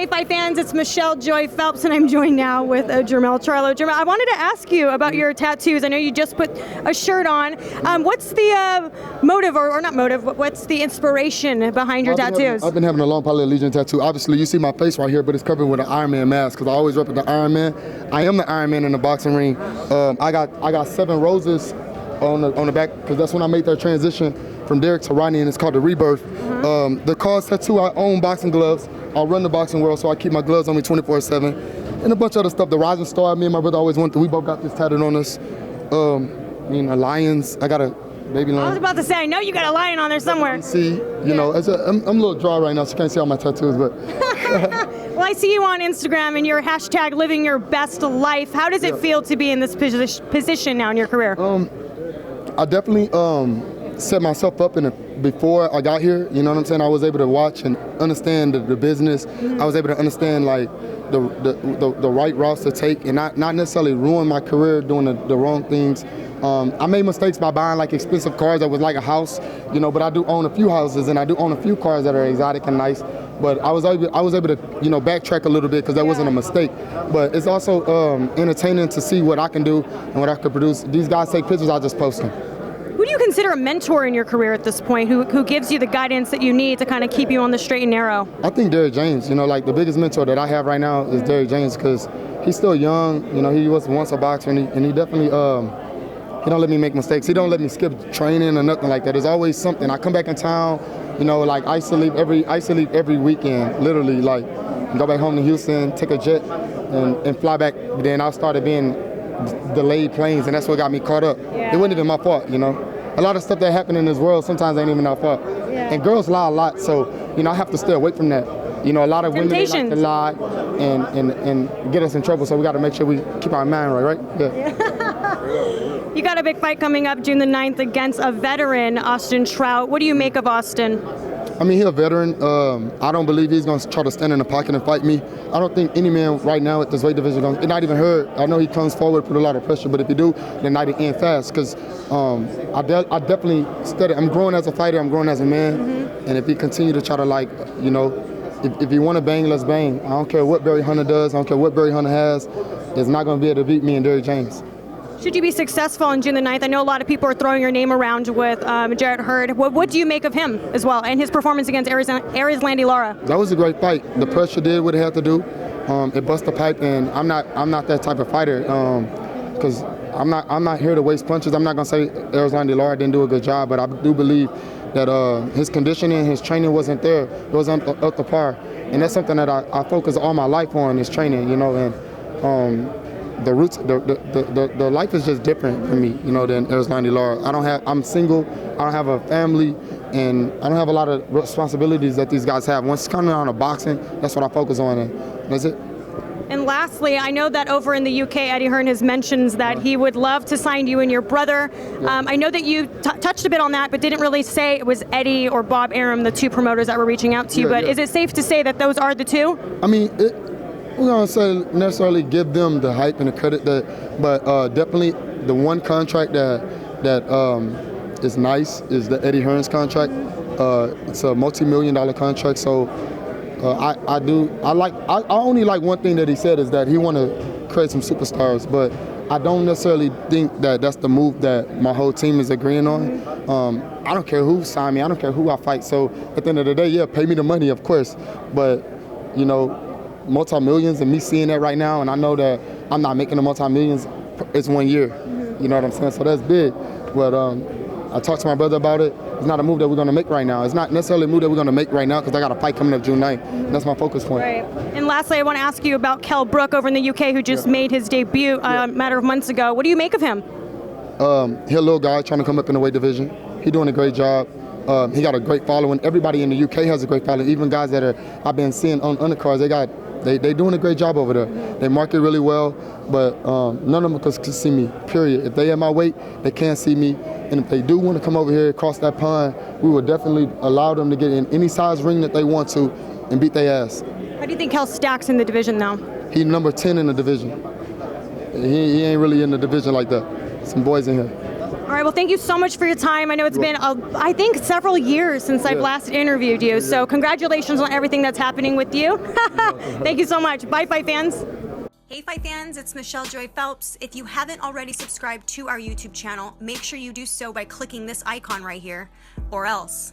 Hi, Fight fans. It's Michelle Joy Phelps, and I'm joined now with Jermell Charlo. Jermell, I wanted to ask you about your tattoos. I know you just put a shirt on. What's the motive, or not motive, what's the inspiration behind your tattoos? I've been having a long Pilot Legion tattoo. Obviously, you see my face right here, but it's covered with an Iron Man mask because I always rep the Iron Man. I am the Iron Man in the boxing ring. I got 7 roses on the back because that's when I made that transition from Derek to Rodney, and it's called the Rebirth. The cause tattoo, I own boxing gloves. I run the boxing world, so I keep my gloves on me 24/7. And a bunch of other stuff. The Rising Star, me and my brother always went through. We both got this tattooed on us. Lions. I got a baby lion. I was about to say, I know you got a lion on there somewhere. See, you know, I'm a little dry right now, so you can't see all my tattoos, but. Well, I see you on Instagram and your hashtag living your best life. How does it feel to be in this position now in your career? I definitely set myself up before I got here. You know what I'm saying? I was able to watch and understand the business. I was able to understand like the right routes to take and not necessarily ruin my career doing the wrong things. I made mistakes by buying like expensive cars that was like a house, you know, but I do own a few houses and I do own a few cars that are exotic and nice. But I was able to, you know, backtrack a little bit because that wasn't a mistake. But it's also entertaining to see what I can do and what I can produce. These guys take pictures, I just post them. Who do you consider a mentor in your career at this point? Who gives you the guidance that you need to kind of keep you on the straight and narrow? I think Derek James. You know, like the biggest mentor that I have right now is Derek James because he's still young. You know, he was once a boxer and he definitely he don't let me make mistakes. He don't let me skip training or nothing like that. There's always something. I come back in town, you know, like I used to leave every weekend, literally, like go back home to Houston, take a jet, and fly back. Then I started being delayed planes, and that's what got me caught up. Yeah. It wasn't even my fault, you know. A lot of stuff that happened in this world sometimes ain't even our fault. Yeah. And girls lie a lot, so you know I have to stay away from that. You know, a lot of women they like to lie and get us in trouble, so we got to make sure we keep our mind right? Yeah. You got a big fight coming up June the 9th against a veteran, Austin Trout. What do you make of Austin? I mean, he's a veteran. I don't believe he's going to try to stand in the pocket and fight me. I don't think any man right now at this weight division is not even hurt. I know he comes forward, put a lot of pressure, but if you do, then night it end fast. Because I definitely study. I'm growing as a fighter. I'm growing as a man. And if he continue to try to like, you know, if you want to bang, let's bang. I don't care what Barry Hunter does. I don't care what Barry Hunter has. It's not going to be able to beat me and Derek James. Should you be successful on June the 9th? I know a lot of people are throwing your name around with Hearn. What do you make of him as well and his performance against Landy Lara? That was a great fight. The pressure did what it had to do. It bust the pipe, and I'm not that type of fighter because I'm not here to waste punches. I'm not gonna say Landy Lara didn't do a good job, but I do believe that his conditioning, his training wasn't there. It wasn't up to par, and that's something that I focus all my life on is training. You know, and the roots, the life is just different for me, you know, than Landy Lara. I'm single, I don't have a family, and I don't have a lot of responsibilities that these guys have. Once it's coming down to boxing, that's what I focus on, and that's it. And lastly, I know that over in the UK, Eddie Hearn has mentioned that he would love to sign you and your brother. I know that you touched a bit on that, but didn't really say it was Eddie or Bob Arum, the two promoters that were reaching out to you. But is it safe to say that those are the two? I mean, we're going to say necessarily give them the hype and the credit, but definitely the one contract that is nice is the Eddie Hearn's contract. It's a multi-million-dollar contract, so I only like one thing that he said is that he want to create some superstars, but I don't necessarily think that that's the move that my whole team is agreeing on. I don't care who signed me, I don't care who I fight, so at the end of the day, yeah, pay me the money, of course, but, you know, multi-millions and me seeing that right now, and I know that I'm not making the multi-millions, it's 1 year, you know what I'm saying, so that's big, but I talked to my brother about it. It's not a move that we're going to make right now. It's not necessarily a move that we're going to make right now because I got a fight coming up June 9th, and that's my focus point. Right. And lastly, I want to ask you about Kell Brook over in the UK who just made his debut a matter of months ago. What do you make of him? He's a little guy trying to come up in the weight division. He's doing a great job. He got a great following. Everybody in the UK has a great following. Even guys that I've been seeing on undercards, they doing a great job over there. They market really well, but none of them can see me, period. If they at my weight, they can't see me. And if they do want to come over here across that pond, we will definitely allow them to get in any size ring that they want to and beat their ass. How do you think Kell stacks in the division now? He's number 10 in the division. He ain't really in the division like that. Some boys in here. All right, well, thank you so much for your time. I know it's been, I think, several years since I've last interviewed you, so congratulations on everything that's happening with you. Thank you so much. Bye, Fight fans. Hey, Fight fans, it's Michelle Joy Phelps. If you haven't already subscribed to our YouTube channel, make sure you do so by clicking this icon right here, or else.